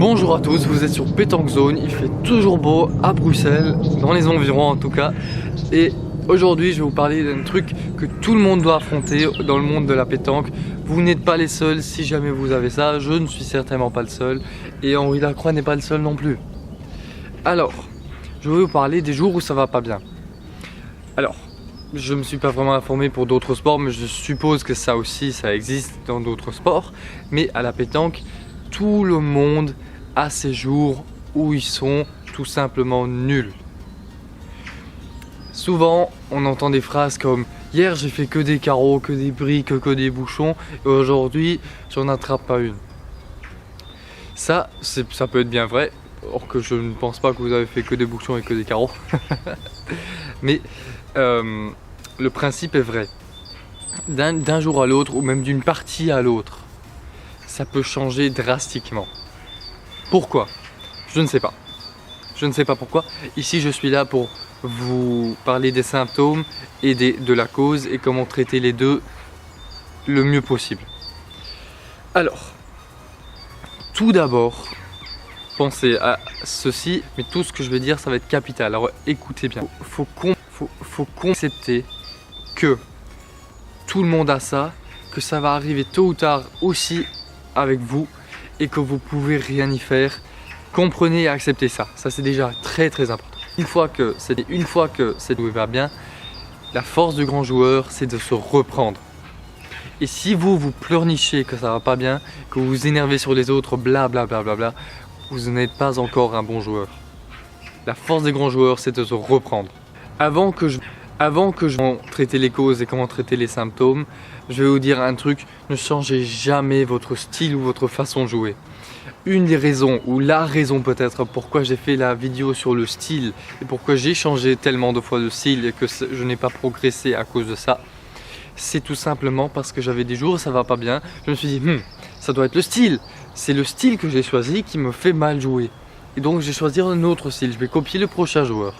Bonjour à tous, vous êtes sur Pétanque Zone, il fait toujours beau à Bruxelles, dans les environs en tout cas. Et aujourd'hui je vais vous parler d'un truc que tout le monde doit affronter dans le monde de la pétanque. Vous n'êtes pas les seuls si jamais vous avez ça, je ne suis certainement pas le seul. Et Henri Lacroix n'est pas le seul non plus. Alors, je vais vous parler des jours où ça va pas bien. Alors, je ne me suis pas vraiment informé pour d'autres sports, mais je suppose que ça aussi, ça existe dans d'autres sports. Mais à la pétanque, tout le monde a ces jours où ils sont tout simplement nuls. Souvent, on entend des phrases comme « Hier, j'ai fait que des carreaux, que des briques, que des bouchons, et aujourd'hui, j'en attrape pas une. » Ça peut être bien vrai, or que je ne pense pas que vous avez fait que des bouchons et que des carreaux. Mais le principe est vrai. D'un jour à l'autre, ou même d'une partie à l'autre, ça peut changer drastiquement. Pourquoi? Je ne sais pas. Je ne sais pas pourquoi. Ici, je suis là pour vous parler des symptômes et de la cause et comment traiter les deux le mieux possible. Alors, tout d'abord, pensez à ceci, mais tout ce que je vais dire, ça va être capital. Alors écoutez bien. Faut accepter que tout le monde a ça, que ça va arriver tôt ou tard aussi avec vous et que vous pouvez rien y faire. Comprenez et acceptez ça. Ça c'est déjà très important. Une fois que cette jouée va bien, la force du grand joueur c'est de se reprendre. Et si vous pleurnichez que ça va pas bien, que vous vous énervez sur les autres, blablabla, vous n'êtes pas encore un bon joueur. La force des grands joueurs c'est de se reprendre. Avant que je traiter les causes et comment traiter les symptômes, je vais vous dire un truc, ne changez jamais votre style ou votre façon de jouer. Une des raisons, ou la raison peut-être, pourquoi j'ai fait la vidéo sur le style et pourquoi j'ai changé tellement de fois de style et que je n'ai pas progressé à cause de ça, c'est tout simplement parce que j'avais des jours où ça va pas bien. Je me suis dit, ça doit être le style. C'est le style que j'ai choisi qui me fait mal jouer. Et donc je vais choisir un autre style, je vais copier le prochain joueur.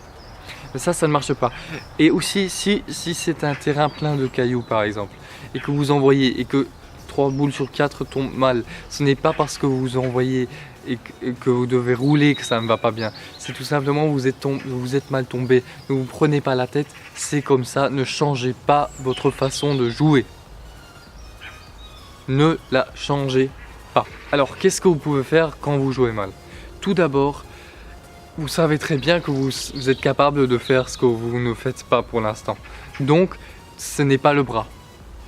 Mais ça ne marche pas. Et aussi, si c'est un terrain plein de cailloux par exemple, et que vous envoyez et que 3 boules sur 4 tombent mal, ce n'est pas parce que vous envoyez et que vous devez rouler que ça ne va pas bien. C'est tout simplement vous êtes mal tombé. Ne vous prenez pas la tête, c'est comme ça, ne changez pas votre façon de jouer. Ne la changez pas. Alors, qu'est-ce que vous pouvez faire quand vous jouez mal? Tout d'abord, vous savez très bien que vous êtes capable de faire ce que vous ne faites pas pour l'instant. Donc, ce n'est pas le bras.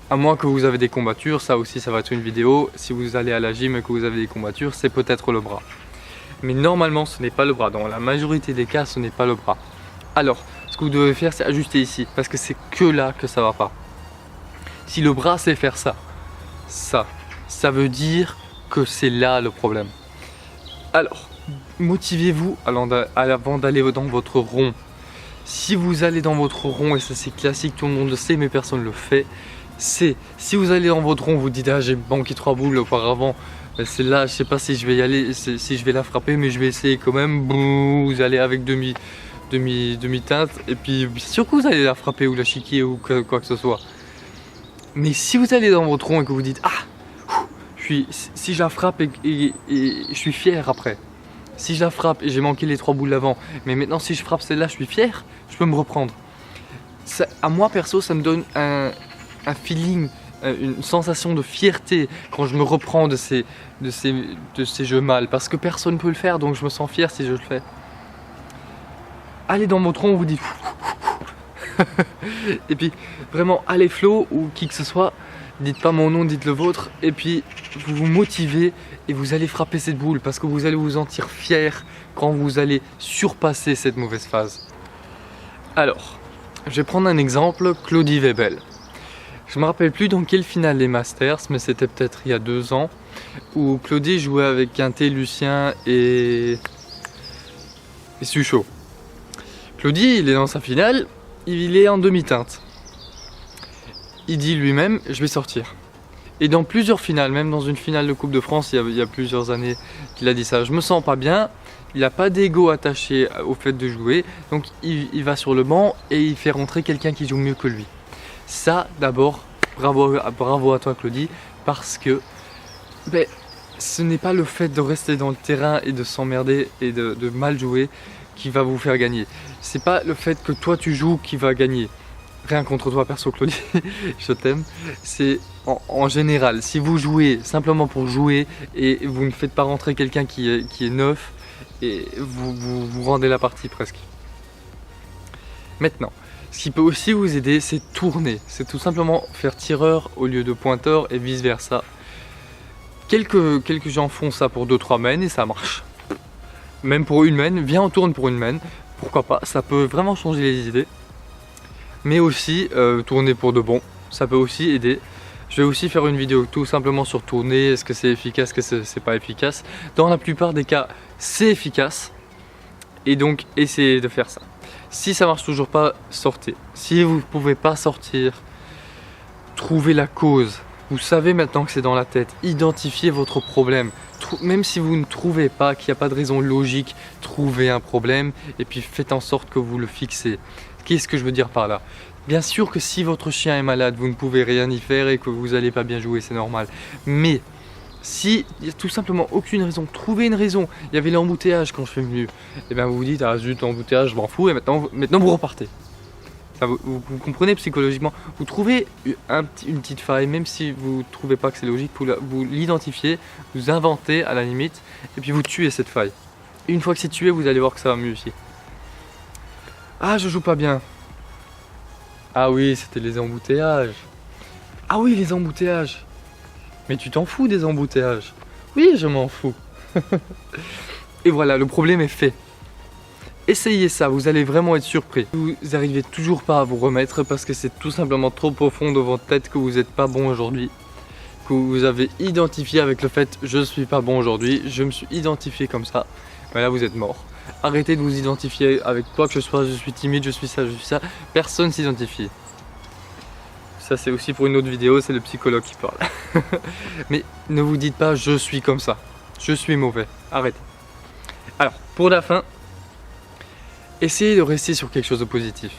À moins que vous avez des combattures, ça aussi ça va être une vidéo. Si vous allez à la gym et que vous avez des combattures, c'est peut-être le bras. Mais normalement, ce n'est pas le bras. Dans la majorité des cas, ce n'est pas le bras. Alors, ce que vous devez faire, c'est ajuster ici. Parce que c'est que là que ça ne va pas. Si le bras sait faire ça veut dire que c'est là le problème. Alors, motivez-vous avant d'aller dans votre rond. Si vous allez dans votre rond, et ça c'est classique, tout le monde le sait, mais personne ne le fait, si vous allez dans votre rond, vous dites j'ai banqué 3 boules auparavant, c'est là, je sais pas si je vais y aller, si je vais la frapper, mais je vais essayer quand même. Boum, vous allez avec demi-teinte, et puis bien sûr que vous allez la frapper ou la chiquer ou quoi que ce soit. Mais si vous allez dans votre rond et que vous dites si je la frappe et je suis fier après. Si je la frappe et j'ai manqué les 3 boules d'avant, mais maintenant si je frappe celle-là, je suis fier, je peux me reprendre. Ça, à moi perso, ça me donne un feeling, une sensation de fierté quand je me reprends de ces jeux mal, parce que personne ne peut le faire, donc je me sens fier si je le fais. Allez dans votre rond, on vous dit et puis vraiment allez flow ou qui que ce soit, dites pas mon nom, dites le vôtre, et puis vous vous motivez et vous allez frapper cette boule parce que vous allez vous sentir fier quand vous allez surpasser cette mauvaise phase. Alors, je vais prendre un exemple, Claudie Webel. Je me rappelle plus dans quelle finale des Masters, mais c'était peut-être il y a 2 ans, où Claudie jouait avec Quintet, Lucien et Suchot. Claudie, il est dans sa finale, il est en demi-teinte. Il dit lui-même, je vais sortir. Et dans plusieurs finales, même dans une finale de Coupe de France, il y a plusieurs années qu'il a dit ça. Je me sens pas bien, il n'a pas d'ego attaché au fait de jouer, donc il va sur le banc et il fait rentrer quelqu'un qui joue mieux que lui. Ça, d'abord, bravo à toi Claudie, parce que ce n'est pas le fait de rester dans le terrain et de s'emmerder et de mal jouer qui va vous faire gagner. C'est pas le fait que toi tu joues qui va gagner. Rien contre toi perso Claudie, je t'aime. C'est en général, si vous jouez simplement pour jouer et vous ne faites pas rentrer quelqu'un qui est neuf, et vous rendez la partie presque. Maintenant, ce qui peut aussi vous aider, c'est tourner. C'est tout simplement faire tireur au lieu de pointeur et vice versa. Quelques gens font ça pour 2-3 mains et ça marche. Même pour une main, viens on tourne pour une main. Pourquoi pas, ça peut vraiment changer les idées. Mais aussi tourner pour de bon, ça peut aussi aider. Je vais aussi faire une vidéo tout simplement sur tourner, est-ce que c'est efficace, est-ce que c'est pas efficace. Dans la plupart des cas, c'est efficace. Et donc, essayez de faire ça. Si ça marche toujours pas, sortez. Si vous ne pouvez pas sortir, trouvez la cause. Vous savez maintenant que c'est dans la tête. Identifiez votre problème. Même si vous ne trouvez pas, qu'il n'y a pas de raison logique, trouvez un problème et puis faites en sorte que vous le fixez. Qu'est-ce que je veux dire par là? Bien sûr que si votre chien est malade, vous ne pouvez rien y faire et que vous n'allez pas bien jouer, c'est normal. Mais si il n'y a tout simplement aucune raison, trouvez une raison. Il y avait l'embouteillage quand je suis venu. Et bien vous vous dites, ah zut, l'embouteillage, je m'en fous, et maintenant vous repartez. Enfin, vous comprenez psychologiquement. Vous trouvez une petite faille, même si vous ne trouvez pas que c'est logique, vous l'identifiez, vous inventez à la limite, et puis vous tuez cette faille. Et une fois que c'est tué, vous allez voir que ça va mieux aussi. Ah, je joue pas bien. Ah oui, c'était les embouteillages. Ah oui, les embouteillages. Mais tu t'en fous des embouteillages? Oui, je m'en fous. Et voilà, le problème est fait. Essayez ça, vous allez vraiment être surpris. Vous n'arrivez toujours pas à vous remettre parce que c'est tout simplement trop profond dans votre tête que vous n'êtes pas bon aujourd'hui. Que vous avez identifié avec le fait je suis pas bon aujourd'hui, je me suis identifié comme ça. Mais là vous êtes mort. Arrêtez de vous identifier avec quoi que ce soit, je suis timide, je suis ça, je suis ça. Personne s'identifie. Ça c'est aussi pour une autre vidéo, c'est le psychologue qui parle. Mais ne vous dites pas je suis comme ça, je suis mauvais. Arrêtez. Alors, pour la fin, essayez de rester sur quelque chose de positif.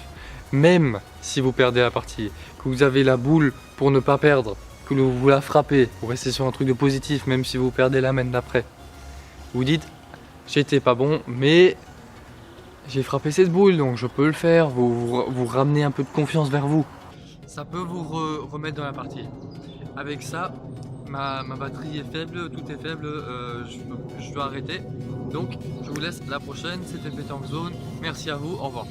Même si vous perdez la partie, que vous avez la boule pour ne pas perdre, que vous la frappez, vous restez sur un truc de positif, même si vous perdez la main d'après. Vous dites, j'étais pas bon, mais j'ai frappé cette boule, donc je peux le faire. Vous ramenez un peu de confiance vers vous. Ça peut vous remettre dans la partie. Avec ça, ma batterie est faible, tout est faible, je dois arrêter. Donc, je vous laisse la prochaine. C'était Peter Zone. Merci à vous, au revoir.